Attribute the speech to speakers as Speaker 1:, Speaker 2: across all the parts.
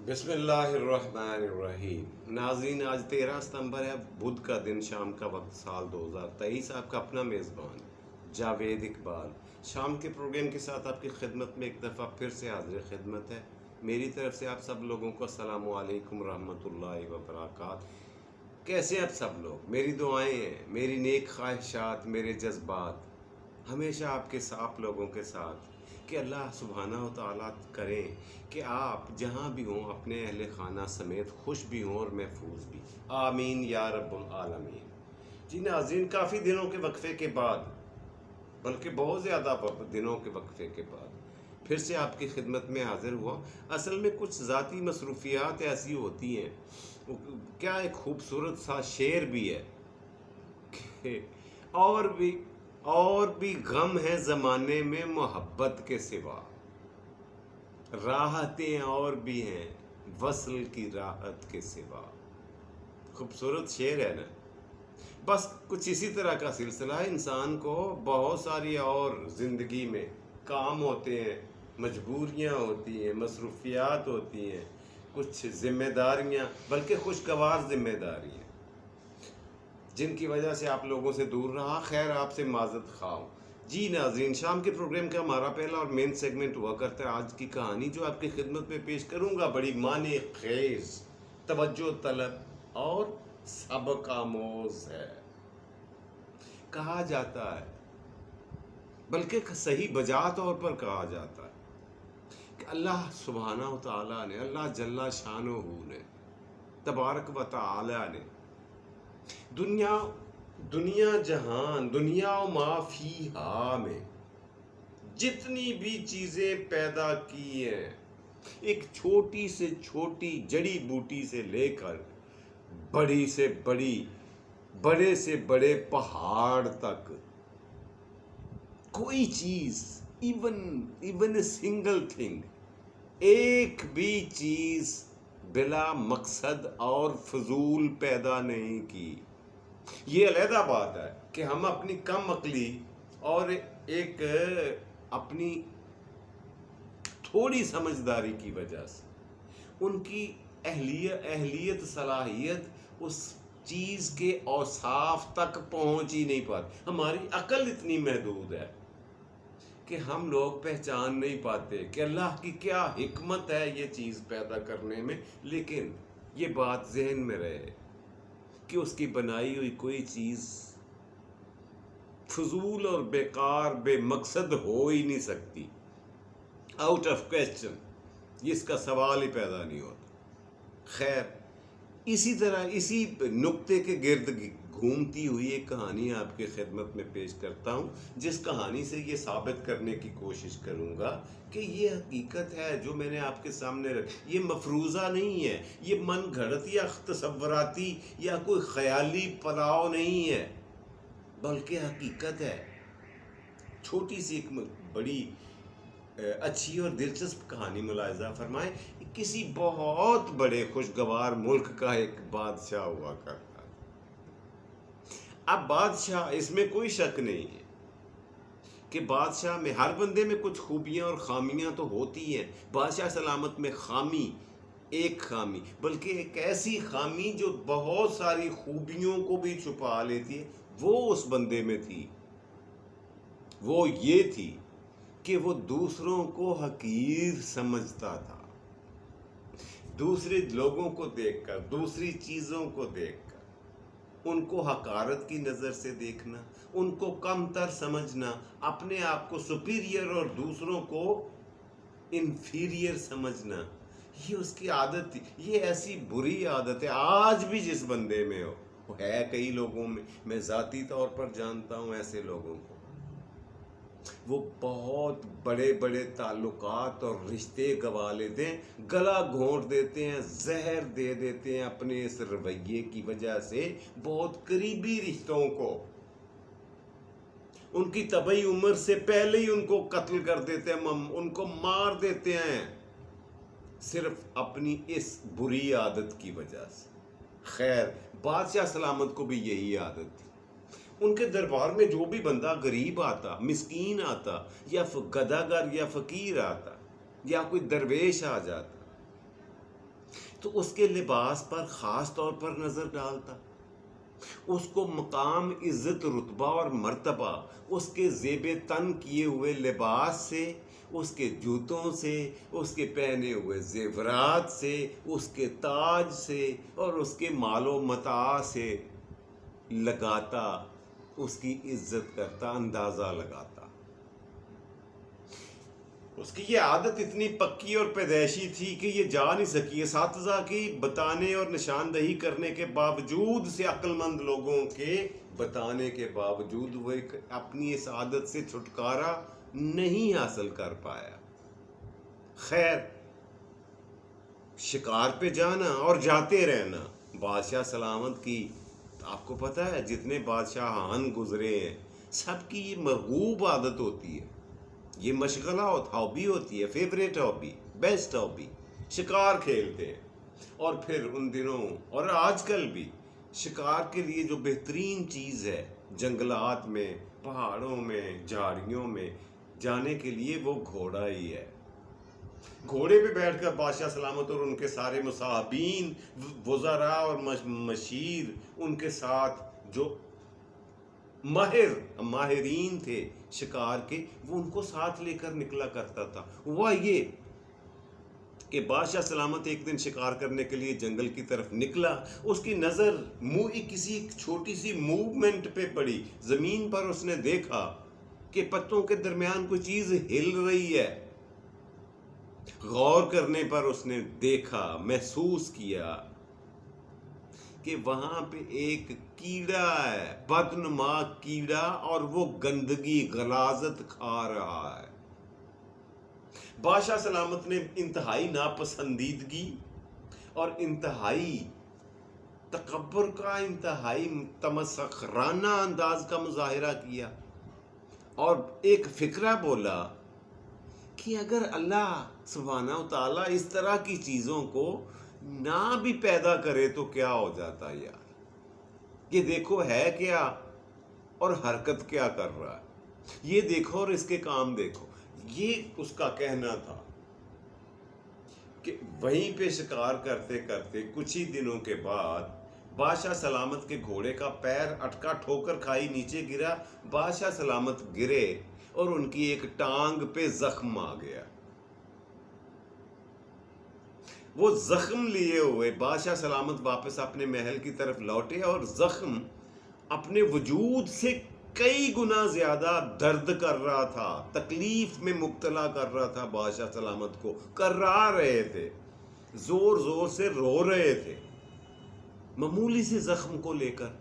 Speaker 1: بسم اللہ الرحمن الرحیم۔ ناظرین، آج 13 ستمبر ہے، بدھ کا دن، شام کا وقت، سال 2023۔ آپ کا اپنا میزبان جاوید اقبال شام کے پروگرام کے ساتھ آپ کی خدمت میں ایک دفعہ پھر سے حاضر خدمت ہے۔ میری طرف سے آپ سب لوگوں کو السلام علیکم رحمۃ اللہ وبرکاتہ۔ کیسے ہیں آپ سب لوگ؟ میری دعائیں ہیں، میری نیک خواہشات، میرے جذبات ہمیشہ آپ لوگوں کے ساتھ، کہ اللہ سبحانہ و تعالیٰ کریں کہ آپ جہاں بھی ہوں اپنے اہل خانہ سمیت خوش بھی ہوں اور محفوظ بھی، آمین یا رب العالمین۔ جی ناظرین، کافی دنوں کے وقفے کے بعد، بلکہ بہت زیادہ دنوں کے وقفے کے بعد پھر سے آپ کی خدمت میں حاضر ہوا۔ اصل میں کچھ ذاتی مصروفیات ایسی ہوتی ہیں، کیا ایک خوبصورت سا شعر بھی ہے کہ اور بھی غم ہے زمانے میں محبت کے سوا، راحتیں اور بھی ہیں وصل کی راحت کے سوا۔ خوبصورت شعر ہے نا؟ بس کچھ اسی طرح کا سلسلہ ہے۔ انسان کو بہت ساری اور زندگی میں کام ہوتے ہیں، مجبوریاں ہوتی ہیں، مصروفیات ہوتی ہیں، کچھ ذمہ داریاں، بلکہ خوشگوار ذمہ داریاں، جن کی وجہ سے آپ لوگوں سے دور رہا۔ خیر، آپ سے معذرت خواہ ہوں۔ جی ناظرین، شام کے پروگرام کا ہمارا پہلا اور مین سیگمنٹ ہوا کرتا ہے آج کی کہانی، جو آپ کی خدمت میں پیش کروں گا بڑی معنی خیز، توجہ طلب اور سبق آموز ہے۔ کہا جاتا ہے، بلکہ صحیح بجا طور پر کہا جاتا ہے، کہ اللہ سبحانہ و تعالیٰ نے، اللہ جل شانہ نے، تبارک و تعالیٰ نے دنیا جہان، دنیا و ما فیہا میں جتنی بھی چیزیں پیدا کی ہیں، ایک چھوٹی سے چھوٹی جڑی بوٹی سے لے کر بڑی سے بڑی، بڑے سے بڑے پہاڑ تک، کوئی چیز، ایون اے سنگل تھنگ، ایک بھی چیز بلا مقصد اور فضول پیدا نہیں کی۔ یہ علیحدہ بات ہے کہ ہم اپنی کم عقلی اور ایک اپنی تھوڑی سمجھداری کی وجہ سے ان کی اہلیت صلاحیت اس چیز کے اوصاف تک پہنچ ہی نہیں پاتی۔ ہماری عقل اتنی محدود ہے کہ ہم لوگ پہچان نہیں پاتے کہ اللہ کی کیا حکمت ہے یہ چیز پیدا کرنے میں۔ لیکن یہ بات ذہن میں رہے کہ اس کی بنائی ہوئی کوئی چیز فضول اور بیکار، بے مقصد ہو ہی نہیں سکتی، آؤٹ آف کویسچن، اس کا سوال ہی پیدا نہیں ہوتا۔ خیر، اسی طرح اسی نقطے کے گرد گھومتی ہوئی ایک کہانی آپ کی خدمت میں پیش کرتا ہوں، جس کہانی سے یہ ثابت کرنے کی کوشش کروں گا کہ یہ حقیقت ہے جو میں نے آپ کے سامنے یہ مفروضہ نہیں ہے، یہ من گھڑت یا تصوراتی یا کوئی خیالی پلاؤ نہیں ہے، بلکہ حقیقت ہے۔ چھوٹی سی ایک بڑی اچھی اور دلچسپ کہانی ملاحظہ فرمائیں۔ کسی بہت بڑے خوشگوار ملک کا ایک بادشاہ ہوا کرتا۔ اب بادشاہ، اس میں کوئی شک نہیں ہے کہ بادشاہ میں، ہر بندے میں کچھ خوبیاں اور خامیاں تو ہوتی ہیں۔ بادشاہ سلامت میں خامی، ایک خامی، بلکہ ایک ایسی خامی جو بہت ساری خوبیوں کو بھی چھپا لیتی ہے، وہ اس بندے میں تھی۔ وہ یہ تھی کہ وہ دوسروں کو حقیر سمجھتا تھا۔ دوسرے لوگوں کو دیکھ کر، دوسری چیزوں کو دیکھ کر ان کو حقارت کی نظر سے دیکھنا، ان کو کم تر سمجھنا، اپنے آپ کو سپیریئر اور دوسروں کو انفیریئر سمجھنا، یہ اس کی عادت تھی۔ یہ ایسی بری عادت ہے آج بھی جس بندے میں ہو، وہ ہے کئی لوگوں میں، میں ذاتی طور پر جانتا ہوں ایسے لوگوں کو۔ وہ بہت بڑے بڑے تعلقات اور رشتے گوا لیتے ہیں، گلا گھونٹ دیتے ہیں، زہر دے دیتے ہیں اپنے اس رویے کی وجہ سے بہت قریبی رشتوں کو۔ ان کی طبعی عمر سے پہلے ہی ان کو قتل کر دیتے ہیں، ان کو مار دیتے ہیں، صرف اپنی اس بری عادت کی وجہ سے۔ خیر، بادشاہ سلامت کو بھی یہی عادت تھی۔ ان کے دربار میں جو بھی بندہ غریب آتا، مسکین آتا، یا گداگر یا فقیر آتا، یا کوئی درویش آ جاتا، تو اس کے لباس پر خاص طور پر نظر ڈالتا، اس کو مقام، عزت، رتبہ اور مرتبہ اس کے زیب تن کیے ہوئے لباس سے، اس کے جوتوں سے، اس کے پہنے ہوئے زیورات سے، اس کے تاج سے اور اس کے مال و متاع سے لگاتا، اس کی عزت کرتا، اندازہ لگاتا۔ اس کی یہ عادت اتنی پکی اور پیدائشی تھی کہ یہ جا نہیں سکی، اساتذہ کی بتانے اور نشاندہی کرنے کے باوجود سے، عقل مند لوگوں کے بتانے کے باوجود وہ اپنی اس عادت سے چھٹکارا نہیں حاصل کر پایا۔ خیر، شکار پہ جانا اور جاتے رہنا بادشاہ سلامت کی، آپ کو پتہ ہے جتنے بادشاہان گزرے ہیں سب کی یہ محبوب عادت ہوتی ہے، یہ مشغلہ ہابی ہوتی ہے، فیوریٹ ہابی، بیسٹ ہابی، شکار کھیلتے ہیں۔ اور پھر ان دنوں اور آج کل بھی شکار کے لیے جو بہترین چیز ہے، جنگلات میں، پہاڑوں میں، جھاڑیوں میں جانے کے لیے وہ گھوڑا ہی ہے۔ گھوڑے پہ بیٹھ کر بادشاہ سلامت اور ان کے سارے مصاحبین، وزراء اور مشیر ان کے ساتھ جو ماہرین تھے شکار کے، وہ ان کو ساتھ لے کر نکلا کرتا تھا۔ ہوا یہ کہ بادشاہ سلامت ایک دن شکار کرنے کے لیے جنگل کی طرف نکلا، اس کی نظر کسی چھوٹی سی موومنٹ پہ پڑی، زمین پر اس نے دیکھا کہ پتوں کے درمیان کوئی چیز ہل رہی ہے۔ غور کرنے پر اس نے دیکھا، محسوس کیا کہ وہاں پہ ایک کیڑا ہے، بدنما کیڑا، اور وہ گندگی، غلاظت کھا رہا ہے۔ بادشاہ سلامت نے انتہائی ناپسندیدگی اور انتہائی تکبر کا، انتہائی تمسخرانہ انداز کا مظاہرہ کیا اور ایک فکرہ بولا کہ اگر اللہ سبحانہ و تعالیٰ اس طرح کی چیزوں کو نہ بھی پیدا کرے تو کیا ہو جاتا یار، یہ دیکھو ہے کیا اور حرکت کیا کر رہا ہے، یہ دیکھو اور اس کے کام دیکھو۔ یہ اس کا کہنا تھا کہ وہیں پہ شکار کرتے کرتے کچھ ہی دنوں کے بعد بادشاہ سلامت کے گھوڑے کا پیر اٹکا، ٹھوکر کھائی، نیچے گرا، بادشاہ سلامت گرے اور ان کی ایک ٹانگ پہ زخم آ گیا۔ وہ زخم لیے ہوئے بادشاہ سلامت واپس اپنے محل کی طرف لوٹے، اور زخم اپنے وجود سے کئی گنا زیادہ درد کر رہا تھا، تکلیف میں مبتلا کر رہا تھا، بادشاہ سلامت کو کرا رہے تھے، زور زور سے رو رہے تھے معمولی سے زخم کو لے کر۔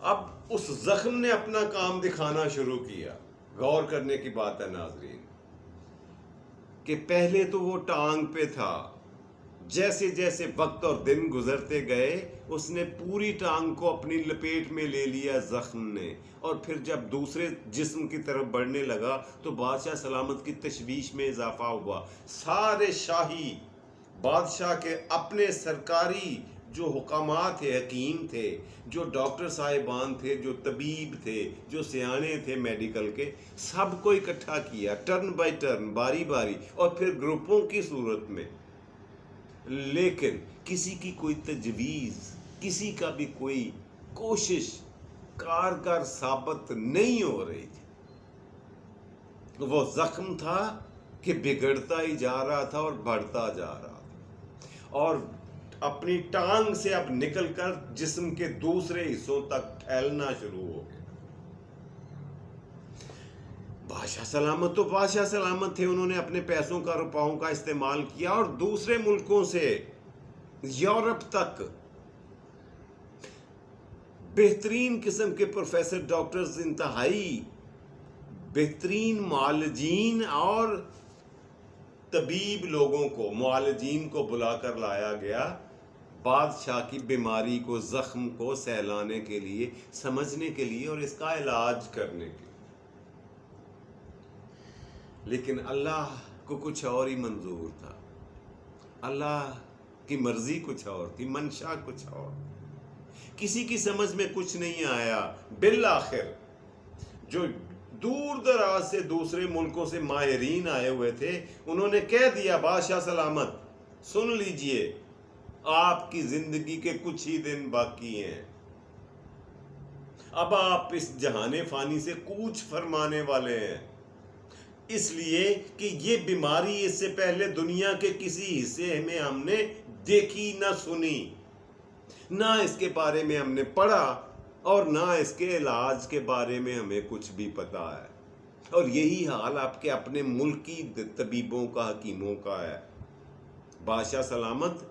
Speaker 1: اب اس زخم نے اپنا کام دکھانا شروع کیا۔ غور کرنے کی بات ہے ناظرین کہ پہلے تو وہ ٹانگ پہ تھا، جیسے جیسے وقت اور دن گزرتے گئے اس نے پوری ٹانگ کو اپنی لپیٹ میں لے لیا زخم نے، اور پھر جب دوسرے جسم کی طرف بڑھنے لگا تو بادشاہ سلامت کی تشویش میں اضافہ ہوا۔ سارے شاہی بادشاہ کے اپنے سرکاری جو حکامات تھے، حکیم تھے، جو ڈاکٹر صاحبان تھے، جو طبیب تھے، جو سیانے تھے میڈیکل کے، سب کو اکٹھا کیا، ٹرن بائی ٹرن، باری باری، اور پھر گروپوں کی صورت میں، لیکن کسی کی کوئی تجویز، کسی کا بھی کوئی کوشش کارگر ثابت نہیں ہو رہی تھی۔ وہ زخم تھا کہ بگڑتا ہی جا رہا تھا اور بڑھتا جا رہا تھا، اور اپنی ٹانگ سے اب نکل کر جسم کے دوسرے حصوں تک پھیلنا شروع ہو گیا۔ بادشاہ سلامت تو بادشاہ سلامت تھے، انہوں نے اپنے پیسوں کا، روپاؤں کا استعمال کیا اور دوسرے ملکوں سے یورپ تک بہترین قسم کے پروفیسر، ڈاکٹرز، انتہائی بہترین معالجین اور طبیب لوگوں کو، معالجین کو بلا کر لایا گیا بادشاہ کی بیماری کو، زخم کو سہلانے کے لیے، سمجھنے کے لیے اور اس کا علاج کرنے کے لیے۔ لیکن اللہ کو کچھ اور ہی منظور تھا، اللہ کی مرضی کچھ اور تھی، منشا کچھ اور، کسی کی سمجھ میں کچھ نہیں آیا۔ بالآخر جو دور دراز سے دوسرے ملکوں سے ماہرین آئے ہوئے تھے، انہوں نے کہہ دیا بادشاہ سلامت سن لیجئے، آپ کی زندگی کے کچھ ہی دن باقی ہیں، اب آپ اس جہان فانی سے کوچ فرمانے والے ہیں، اس لیے کہ یہ بیماری اس سے پہلے دنیا کے کسی حصے میں ہم نے دیکھی نہ سنی، نہ اس کے بارے میں ہم نے پڑھا، اور نہ اس کے علاج کے بارے میں ہمیں کچھ بھی پتا ہے، اور یہی حال آپ کے اپنے ملک کی طبیبوں کا، حکیموں کا ہے۔ بادشاہ سلامت،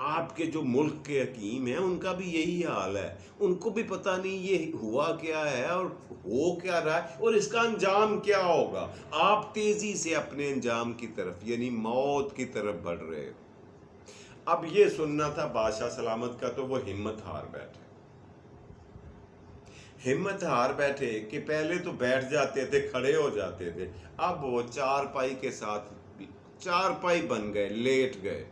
Speaker 1: آپ کے جو ملک کے حکیم ہیں ان کا بھی یہی حال ہے، ان کو بھی پتہ نہیں یہ ہوا کیا ہے اور ہو کیا رہا ہے اور اس کا انجام کیا ہوگا۔ آپ تیزی سے اپنے انجام کی طرف یعنی موت کی طرف بڑھ رہے ہو۔ اب یہ سننا تھا بادشاہ سلامت کا، تو وہ ہمت ہار بیٹھے، ہمت ہار بیٹھے کہ پہلے تو بیٹھ جاتے تھے، کھڑے ہو جاتے تھے، اب وہ چارپائی کے ساتھ چارپائی بن گئے، لیٹ گئے،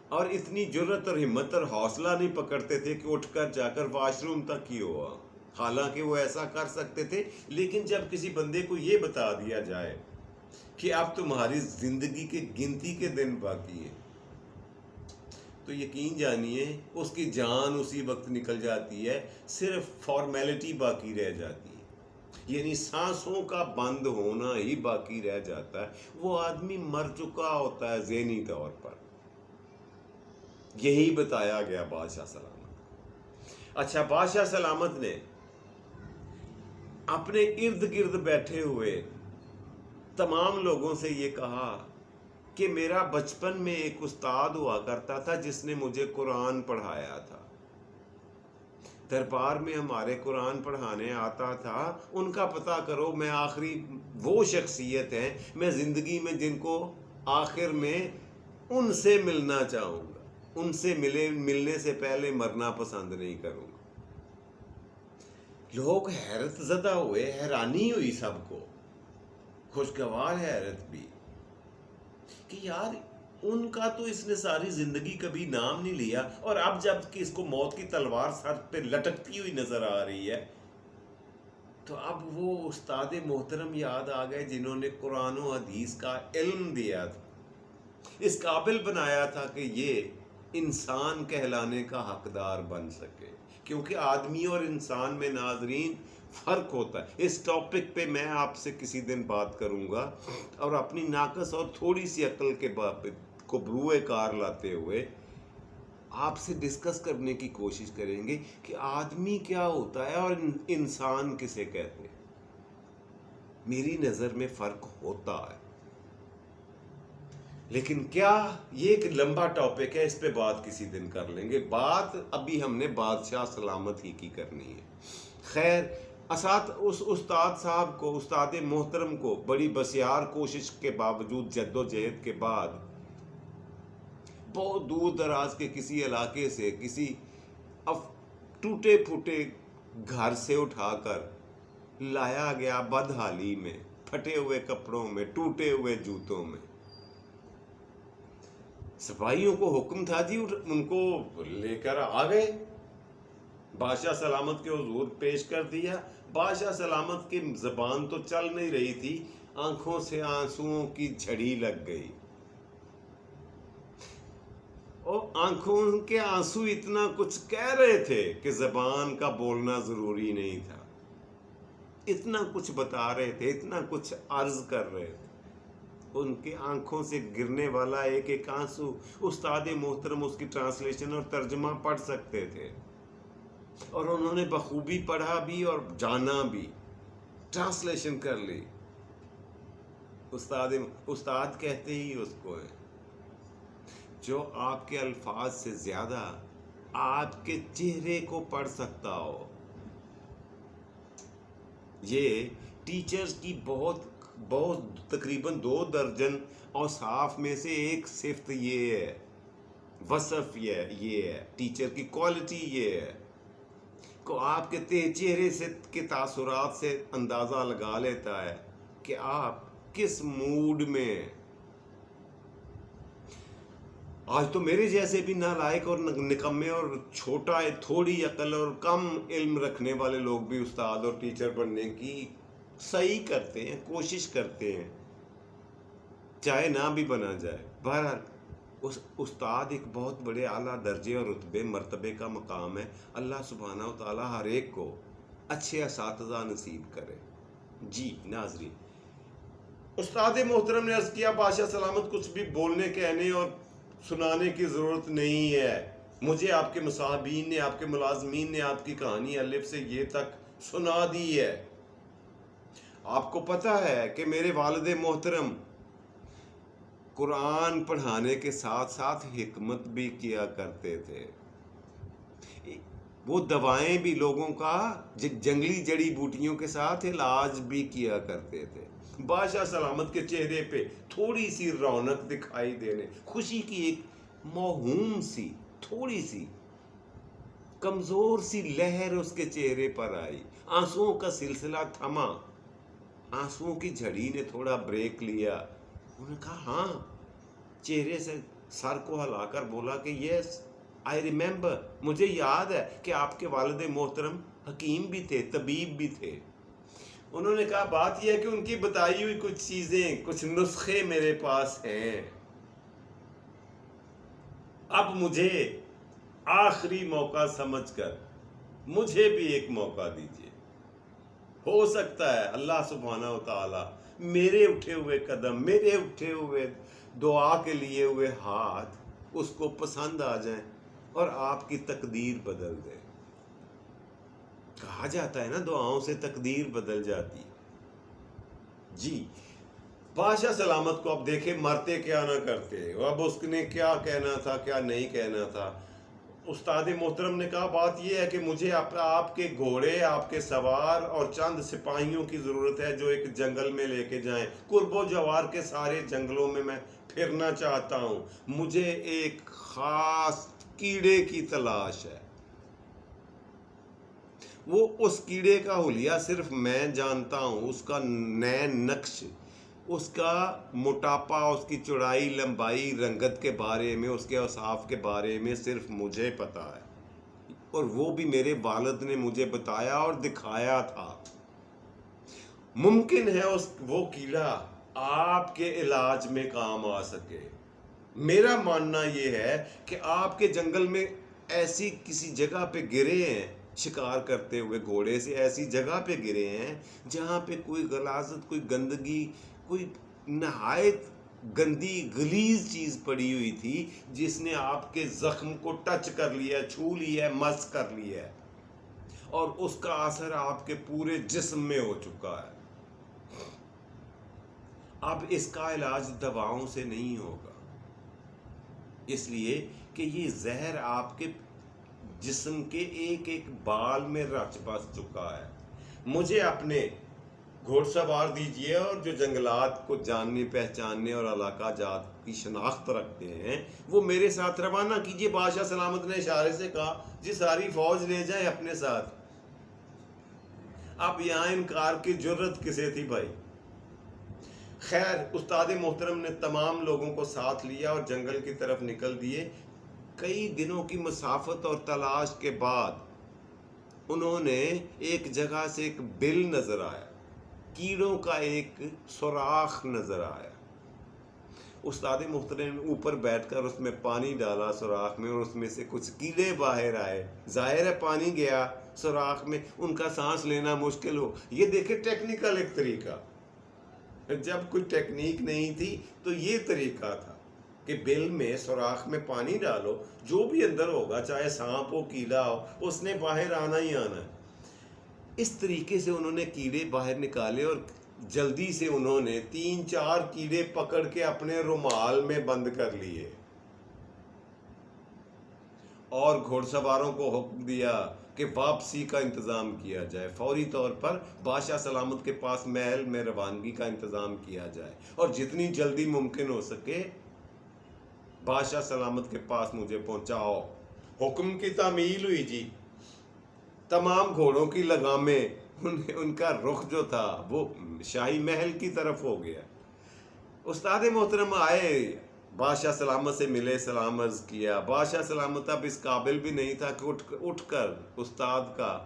Speaker 1: اور اتنی جرت اور ہمت اور حوصلہ نہیں پکڑتے تھے کہ اٹھ کر جا کر واش روم تک ہی ہوا، حالانکہ وہ ایسا کر سکتے تھے۔ لیکن جب کسی بندے کو یہ بتا دیا جائے کہ اب تمہاری زندگی کے گنتی کے دن باقی ہیں، تو یقین جانیے اس کی جان اسی وقت نکل جاتی ہے، صرف فارمیلٹی باقی رہ جاتی ہے، یعنی سانسوں کا بند ہونا ہی باقی رہ جاتا ہے، وہ آدمی مر چکا ہوتا ہے ذہنی طور پر۔ یہی بتایا گیا بادشاہ سلامت۔ اچھا، بادشاہ سلامت نے اپنے ارد گرد بیٹھے ہوئے تمام لوگوں سے یہ کہا کہ میرا بچپن میں ایک استاد ہوا کرتا تھا جس نے مجھے قرآن پڑھایا تھا، دربار میں ہمارے قرآن پڑھانے آتا تھا، ان کا پتہ کرو، میں آخری وہ شخصیت ہیں میں زندگی میں جن کو آخر میں ان سے ملنا چاہوں گا، ان سے ملنے سے پہلے مرنا پسند نہیں کروں گا۔ لوگ حیرت زدہ ہوئے، حیرانی ہوئی سب کو، خوشگوار حیرت بھی، کہ یار ان کا تو اس نے ساری زندگی کبھی نام نہیں لیا، اور اب جب کہ اس کو موت کی تلوار سر پہ لٹکتی ہوئی نظر آ رہی ہے، تو اب وہ استاد محترم یاد آ گئے جنہوں نے قرآن و حدیث کا علم دیا تھا، اس قابل بنایا تھا کہ یہ انسان کہلانے کا حقدار بن سکے، کیونکہ آدمی اور انسان میں ناظرین فرق ہوتا ہے۔ اس ٹاپک پہ میں آپ سے کسی دن بات کروں گا، اور اپنی ناقص اور تھوڑی سی عقل کے کو بروئے کار لاتے ہوئے آپ سے ڈسکس کرنے کی کوشش کریں گے کہ آدمی کیا ہوتا ہے اور انسان کسے کہتے ہیں۔ میری نظر میں فرق ہوتا ہے، لیکن کیا، یہ ایک لمبا ٹاپک ہے، اس پہ بات کسی دن کر لیں گے، بات ابھی ہم نے بادشاہ سلامت ہی کی کرنی ہے۔ خیر، اس استاد صاحب کو، استاد محترم کو بڑی بسیار کوشش کے باوجود، جد و جہد کے بعد، بہت دور دراز کے کسی علاقے سے، کسی ٹوٹے پھوٹے گھر سے اٹھا کر لایا گیا، بدحالی میں، پھٹے ہوئے کپڑوں میں، ٹوٹے ہوئے جوتوں میں۔ سپاہیوں کو حکم تھا جی ان کو لے کر آ گئے، بادشاہ سلامت کے حضور پیش کر دیا۔ بادشاہ سلامت کی زبان تو چل نہیں رہی تھی، آنکھوں سے آنسوؤں کی جھڑی لگ گئی، اور آنکھوں کے آنسو اتنا کچھ کہہ رہے تھے کہ زبان کا بولنا ضروری نہیں تھا، اتنا کچھ بتا رہے تھے، اتنا کچھ عرض کر رہے تھے۔ ان کے آنکھوں سے گرنے والا ایک ایک آنسو استاد محترم اس کی ٹرانسلیشن اور ترجمہ پڑھ سکتے تھے، اور انہوں نے بخوبی پڑھا بھی اور جانا بھی، ٹرانسلیشن کر لی۔ استاد کہتے ہی اس کو ہے جو آپ کے الفاظ سے زیادہ آپ کے چہرے کو پڑھ سکتا ہو۔ یہ ٹیچرز کی بہت تقریباً 2 درجن اوصاف میں سے ایک صفت یہ ہے، وصف یہ ہے، ٹیچر کی کوالٹی یہ ہے کہ آپ کے چہرے سے کے تاثرات سے اندازہ لگا لیتا ہے کہ آپ کس موڈ میں ہیں۔ آج تو میرے جیسے بھی نالائق اور نکمے اور تھوڑی عقل اور کم علم رکھنے والے لوگ بھی استاد اور ٹیچر بننے کی صحیح کرتے ہیں، کوشش کرتے ہیں، چاہے نہ بھی بنا جائے۔ بہرحال اس استاد ایک بہت بڑے اعلیٰ درجے اور رتبے مرتبے کا مقام ہے. اللہ سبحانہ و تعالیٰ ہر ایک کو اچھے اساتذہ نصیب کرے. جی ناظرین، استاد محترم نے عرض کیا بادشاہ سلامت کچھ بھی بولنے کہنے اور سنانے کی ضرورت نہیں ہے. مجھے آپ کے مصاحبین نے، آپ کے ملازمین نے آپ کی کہانی الف سے یہ تک سنا دی ہے. آپ کو پتہ ہے کہ میرے والد محترم قرآن پڑھانے کے ساتھ ساتھ حکمت بھی کیا کرتے تھے. وہ دوائیں بھی لوگوں کا جنگلی جڑی بوٹیوں کے ساتھ علاج بھی کیا کرتے تھے. بادشاہ سلامت کے چہرے پہ تھوڑی سی رونق دکھائی دینے، خوشی کی ایک موہوم سی تھوڑی سی کمزور سی لہر اس کے چہرے پر آئی. آنسوؤں کا سلسلہ تھما، آنسوؤں کی جھڑی نے تھوڑا بریک لیا. انہوں نے کہا ہاں، چہرے سے سر کو ہلا کر بولا کہ یس آئی ریممبر، مجھے یاد ہے کہ آپ کے والد محترم حکیم بھی تھے، طبیب بھی تھے. انہوں نے کہا بات یہ ہے کہ ان کی بتائی ہوئی کچھ چیزیں، کچھ نسخے میرے پاس ہیں. اب مجھے آخری موقع سمجھ کر مجھے بھی ایک موقع دیجیے. ہو سکتا ہے اللہ سبحانہ و تعالی میرے اٹھے ہوئے قدم، میرے اٹھے ہوئے دعا کے لیے ہوئے ہاتھ اس کو پسند آ جائیں اور آپ کی تقدیر بدل دے. کہا جاتا ہے نا دعاؤں سے تقدیر بدل جاتی. جی بادشاہ سلامت کو اب دیکھیں مرتے کیا نہ کرتے، اب اس نے کیا کہنا تھا کیا نہیں کہنا تھا. استاد محترم نے کہا بات یہ ہے کہ مجھے آپ کے گھوڑے، آپ کے سوار اور چند سپاہیوں کی ضرورت ہے جو ایک جنگل میں لے کے جائیں. قرب و جوار کے سارے جنگلوں میں پھرنا چاہتا ہوں. مجھے ایک خاص کیڑے کی تلاش ہے. وہ اس کیڑے کا حلیہ صرف میں جانتا ہوں، اس کا نئے نقش، اس کا موٹاپا، اس کی چوڑائی لمبائی، رنگت کے بارے میں، اس کے اوصاف کے بارے میں صرف مجھے پتا ہے، اور وہ بھی میرے والد نے مجھے بتایا اور دکھایا تھا. ممکن ہے وہ کیڑا آپ کے علاج میں کام آ سکے. میرا ماننا یہ ہے کہ آپ کے جنگل میں ایسی کسی جگہ پہ گرے ہیں، شکار کرتے ہوئے گھوڑے سے ایسی جگہ پہ گرے ہیں جہاں پہ کوئی غلاظت، کوئی گندگی، کوئی نہایت گندی غلیظ چیز پڑی ہوئی تھی جس نے آپ کے زخم کو ٹچ کر لیا، چھو لیا، مس کر لیا، اور اس کا اثر آپ کے پورے جسم میں ہو چکا ہے. اب اس کا علاج دواؤں سے نہیں ہوگا، اس لیے کہ یہ زہر آپ کے جسم کے ایک ایک بال میں رچ بس چکا ہے. مجھے اپنے گھوڑ سوار دیجئے اور جو جنگلات کو جاننے، پہچاننے اور علاقہ جات کی شناخت رکھتے ہیں وہ میرے ساتھ روانہ کیجئے. بادشاہ سلامت نے اشارے سے کہا جی ساری فوج لے جائیں اپنے ساتھ. اب یہاں انکار کی جرت کسے تھی بھائی؟ خیر استاد محترم نے تمام لوگوں کو ساتھ لیا اور جنگل کی طرف نکل دیے. کئی دنوں کی مسافت اور تلاش کے بعد انہوں نے ایک جگہ سے ایک بل نظر آیا، کیڑوں کا ایک سوراخ نظر آیا. استاد محترم نے اوپر بیٹھ کر اس میں پانی ڈالا سوراخ میں، اور اس میں سے کچھ کیڑے باہر آئے. ظاہر ہے پانی گیا سوراخ میں، ان کا سانس لینا مشکل ہو. یہ دیکھیں ٹیکنیکل ایک طریقہ، جب کوئی ٹیکنیک نہیں تھی تو یہ طریقہ تھا کہ بل میں سوراخ میں پانی ڈالو، جو بھی اندر ہوگا چاہے سانپ ہو کیڑا ہو اس نے باہر آنا ہی آنا ہے. اس طریقے سے انہوں نے کیڑے باہر نکالے اور جلدی سے انہوں نے 3-4 کیڑے پکڑ کے اپنے رومال میں بند کر لیے اور گھوڑ سواروں کو حکم دیا کہ واپسی کا انتظام کیا جائے. فوری طور پر بادشاہ سلامت کے پاس محل میں روانگی کا انتظام کیا جائے اور جتنی جلدی ممکن ہو سکے بادشاہ سلامت کے پاس مجھے پہنچاؤ. حکم کی تعمیل ہوئی جی. تمام گھوڑوں کی لگامیں، ان کا رخ جو تھا وہ شاہی محل کی طرف ہو گیا. استاد محترم آئے، بادشاہ سلامت سے ملے، سلام عرض کیا. بادشاہ سلامت اب اس قابل بھی نہیں تھا کہ اٹھ کر استاد کا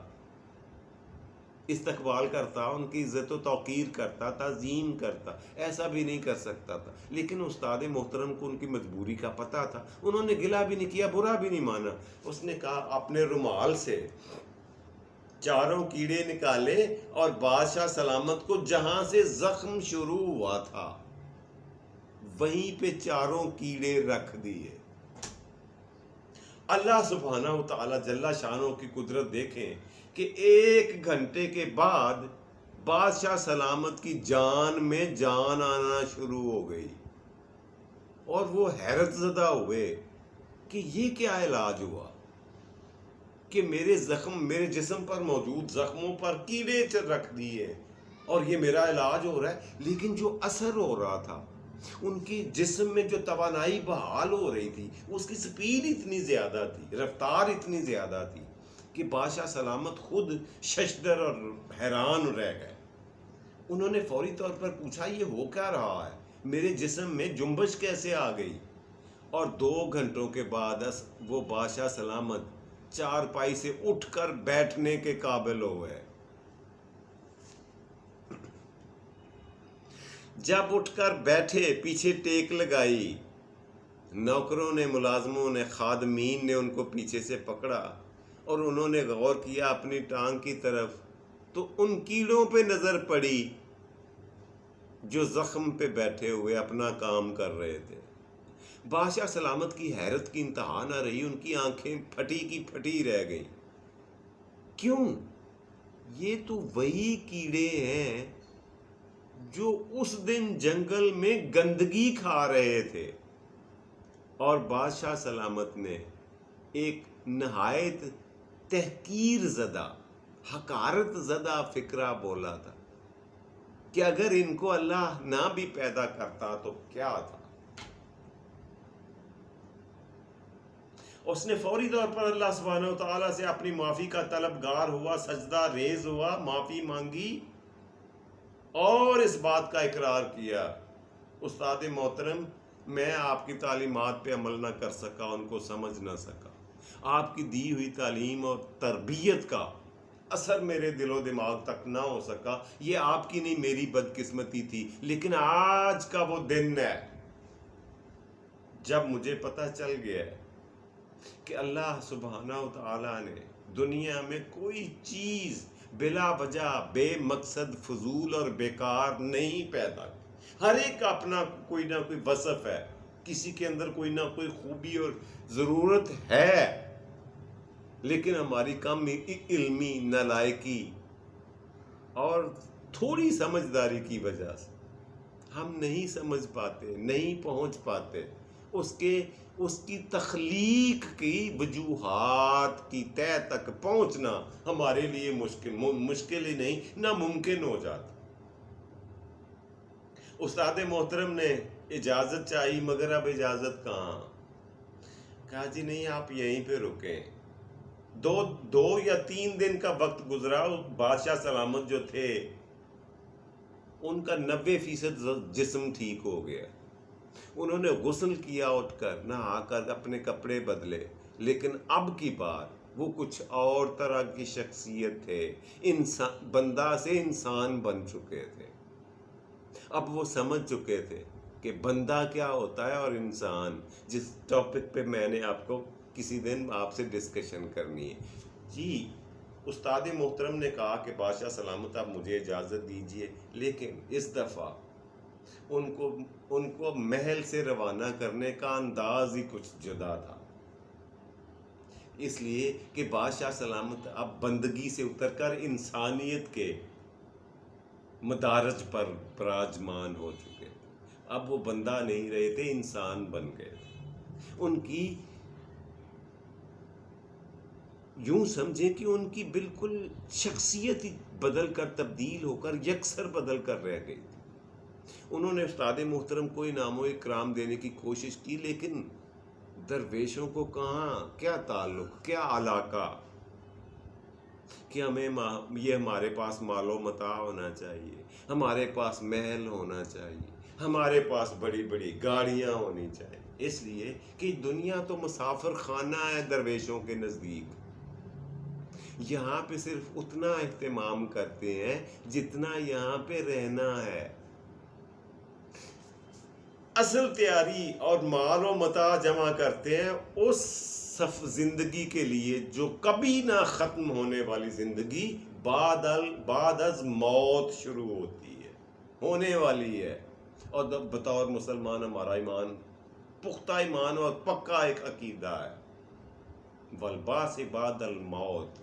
Speaker 1: استقبال کرتا، ان کی عزت و توقیر کرتا، تعظیم کرتا، ایسا بھی نہیں کر سکتا تھا، لیکن استاد محترم کو ان کی مجبوری کا پتہ تھا، انہوں نے گلا بھی نہیں کیا، برا بھی نہیں مانا۔ اس نے کہا اپنے رومال سے چاروں کیڑے نکالے اور بادشاہ سلامت کو جہاں سے زخم شروع ہوا تھا وہیں پہ چاروں کیڑے رکھ دیے۔ اللہ سبحانہ و تعالی جل شانہ کی قدرت دیکھیں کہ 1 گھنٹے کے بعد بادشاہ سلامت کی جان میں جان آنا شروع ہو گئی، اور وہ حیرت زدہ ہوئے کہ یہ کیا علاج ہوا کہ میرے جسم پر موجود زخموں پر کیڑے رکھ دیے اور یہ میرا علاج ہو رہا ہے۔ لیکن جو اثر ہو رہا تھا، ان کی جسم میں جو توانائی بحال ہو رہی تھی، اس کی سپیڈ اتنی زیادہ تھی، رفتار اتنی زیادہ تھی کہ بادشاہ سلامت خود ششدر اور حیران رہ گئے۔ انہوں نے فوری طور پر پوچھا یہ ہو کیا رہا ہے، میرے جسم میں جنبش کیسے آ گئی؟ اور 2 گھنٹوں کے بعد وہ بادشاہ سلامت چارپائی سے اٹھ کر بیٹھنے کے قابل ہوئے۔ جب اٹھ کر بیٹھے، پیچھے ٹیک لگائی، نوکروں نے، ملازموں نے، خادمین نے ان کو پیچھے سے پکڑا اور انہوں نے غور کیا اپنی ٹانگ کی طرف، تو ان کیڑوں پہ نظر پڑی جو زخم پہ بیٹھے ہوئے اپنا کام کر رہے تھے۔ بادشاہ سلامت کی حیرت کی انتہا نہ رہی، ان کی آنکھیں پھٹی کی پھٹی رہ گئیں۔ کیوں؟ یہ تو وہی کیڑے ہیں جو اس دن جنگل میں گندگی کھا رہے تھے۔ اور بادشاہ سلامت نے ایک نہایت تحقیر زدہ، حقارت زدہ فکرہ بولا تھا کہ اگر ان کو اللہ نہ بھی پیدا کرتا تو کیا تھا۔ اس نے فوری طور پر اللہ سبحانہ و تعالیٰ سے اپنی معافی کا طلبگار ہوا، سجدہ ریز ہوا، معافی مانگی اور اس بات کا اقرار کیا، استاد محترم میں آپ کی تعلیمات پہ عمل نہ کر سکا، ان کو سمجھ نہ سکا، آپ کی دی ہوئی تعلیم اور تربیت کا اثر میرے دل و دماغ تک نہ ہو سکا، یہ آپ کی نہیں میری بدقسمتی تھی۔ لیکن آج کا وہ دن ہے جب مجھے پتہ چل گیا ہے کہ اللہ سبحانہ و تعالیٰ نے دنیا میں کوئی چیز بلا وجہ بے مقصد فضول اور بیکار نہیں پیدا کی۔ ہر ایک کا اپنا کوئی نہ کوئی وصف ہے، کسی کے اندر کوئی نہ کوئی خوبی اور ضرورت ہے، لیکن ہماری کم علمی، نالائکی اور تھوڑی سمجھداری کی وجہ سے ہم نہیں سمجھ پاتے، نہیں پہنچ پاتے اس کی تخلیق کی وجوہات کی تہہ تک پہنچنا ہمارے لیے مشکل ہی نہیں، ناممکن ہو جاتا۔ استاد محترم نے اجازت چاہی، مگر اب اجازت کہاں؟ کہا جی نہیں، آپ یہیں پہ رکیں۔ 2 یا 3 دن کا وقت گزرا، بادشاہ سلامت جو تھے ان کا 90% جسم ٹھیک ہو گیا۔ انہوں نے غسل کیا، اٹھ کر نہا کر اپنے کپڑے بدلے، لیکن اب کی بار وہ کچھ اور طرح کی شخصیت تھے، بندہ سے انسان بن چکے تھے۔ اب وہ سمجھ چکے تھے کہ بندہ کیا ہوتا ہے اور انسان، جس ٹاپک پہ میں نے آپ کو کسی دن آپ سے ڈسکشن کرنی ہے۔ جی استاد محترم نے کہا کہ بادشاہ سلامت آپ مجھے اجازت دیجئے، لیکن اس دفعہ ان کو محل سے روانہ کرنے کا انداز ہی کچھ جدا تھا، اس لیے کہ بادشاہ سلامت اب بندگی سے اتر کر انسانیت کے مدارج پر براجمان ہو چکے تھے۔ اب وہ بندہ نہیں رہے تھے، انسان بن گئے تھے۔ ان کی یوں سمجھیں کہ ان کی بالکل شخصیت بدل کر، تبدیل ہو کر، یکسر بدل کر رہ گئی تھی۔ انہوں نے استاد محترم کو انعام و اکرام دینے کی کوشش کی، لیکن درویشوں کو کہاں، کیا تعلق، کیا علاقہ کہ یہ ہمارے پاس مال و متاع ہونا چاہیے، ہمارے پاس محل ہونا چاہیے، ہمارے پاس بڑی بڑی گاڑیاں ہونی چاہیے، اس لیے کہ دنیا تو مسافر خانہ ہے درویشوں کے نزدیک۔ یہاں پہ صرف اتنا اہتمام کرتے ہیں جتنا یہاں پہ رہنا ہے. اصل تیاری اور مال و متاع جمع کرتے ہیں اس زندگی کے لیے جو کبھی نہ ختم ہونے والی زندگی بعد از موت شروع ہوتی ہے، ہونے والی ہے. اور بطور مسلمان ہمارا ایمان پختہ ایمان اور پکا ایک عقیدہ ہے، والبعث بعد الموت.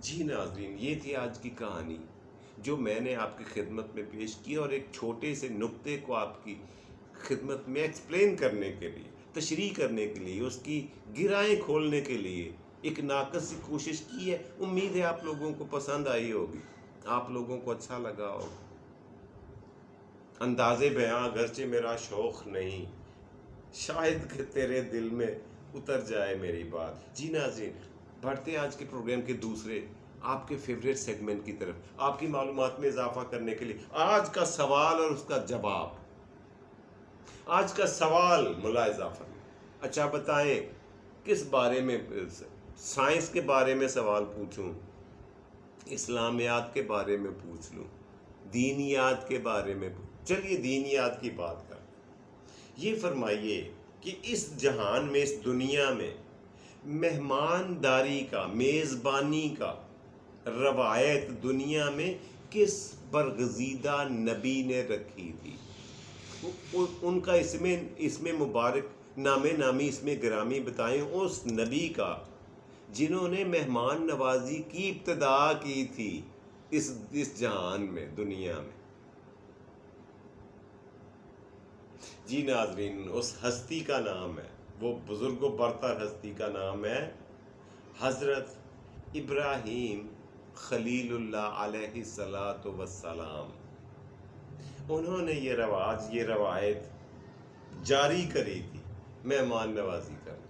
Speaker 1: جی ناظرین، یہ تھی آج کی کہانی جو میں نے آپ کی خدمت میں پیش کی، اور ایک چھوٹے سے نقطے کو آپ کی خدمت میں ایکسپلین کرنے کے لیے، تشریح کرنے کے لیے، اس کی گرہیں کھولنے کے لیے ایک ناقص سی کوشش کی ہے. امید ہے آپ لوگوں کو پسند آئی ہوگی، آپ لوگوں کو اچھا لگا ہوگا. انداز بیاں اگرچہ میرا شوق نہیں، شاید کہ تیرے دل میں اتر جائے میری بات. جی ناظرین، بڑھتے ہیں آج کے پروگرام کے دوسرے آپ کے فیوریٹ سیگمنٹ کی طرف. آپ کی معلومات میں اضافہ کرنے کے لیے آج کا سوال اور اس کا جواب. آج کا سوال ملاحظہ فرمائیں. اچھا بتائیں کس بارے میں؟ سائنس کے بارے میں سوال پوچھوں، اسلامیات کے بارے میں پوچھ لوں، دینیات کے بارے میں چلیے دینیات کی بات کر. یہ فرمائیے کہ اس جہان میں، اس دنیا میں مہمانداری کا، میزبانی کا روایت دنیا میں کس برگزیدہ نبی نے رکھی تھی؟ ان کا اس میں مبارک نامی اس میں گرامی بتائیں اس نبی کا جنہوں نے مہمان نوازی کی ابتدا کی تھی اس جہان میں، دنیا میں. جی ناظرین، اس ہستی کا نام ہے، وہ بزرگ و برتر ہستی کا نام ہے حضرت ابراہیم خلیل اللہ علیہ الصلاۃ والسلام. انہوں نے یہ روایت جاری کری تھی مہمان نوازی کرنے.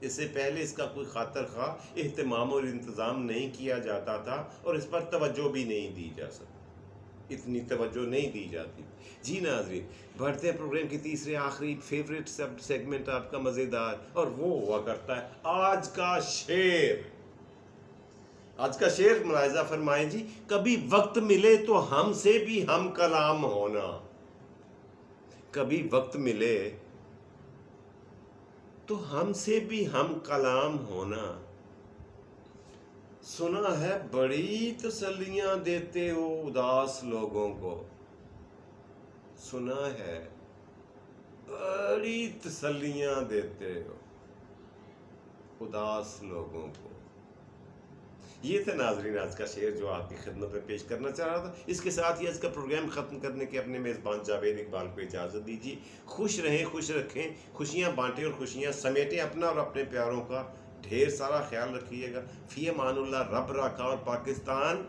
Speaker 1: اس سے پہلے اس کا کوئی خاطر خواہ اہتمام اور انتظام نہیں کیا جاتا تھا، اور اس پر توجہ بھی نہیں دی جا سکتی، اتنی توجہ نہیں دی جاتی. جی ناظرین، بڑھتے ہیں پروگرام کی تیسرے آخری فیوریٹ سب سیگمنٹ آپ کا مزیدار، اور وہ ہوا کرتا ہے آج کا شعر. آج کا شعر ملاحظہ فرمائیں جی. کبھی وقت ملے تو ہم سے بھی ہم کلام ہونا، کبھی وقت ملے تو ہم سے بھی ہم کلام ہونا. سنا ہے بڑی تسلیاں دیتے ہو اداس لوگوں کو، سنا ہے بڑی تسلیاں دیتے ہو اداس لوگوں کو. یہ تھا ناظرین آج کا شعر جو آپ کی خدمت میں پیش کرنا چاہ رہا تھا. اس کے ساتھ ہی آج کا پروگرام ختم کرنے کے اپنے میزبان جاوید اقبال کو اجازت دیجیے. خوش رہیں، خوش رکھیں، خوشیاں بانٹیں اور خوشیاں سمیٹیں. اپنا اور اپنے پیاروں کا ڈھیر سارا خیال رکھیے گا. فی امان اللہ. رب رکھا اور پاکستان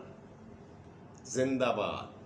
Speaker 1: زندہ باد.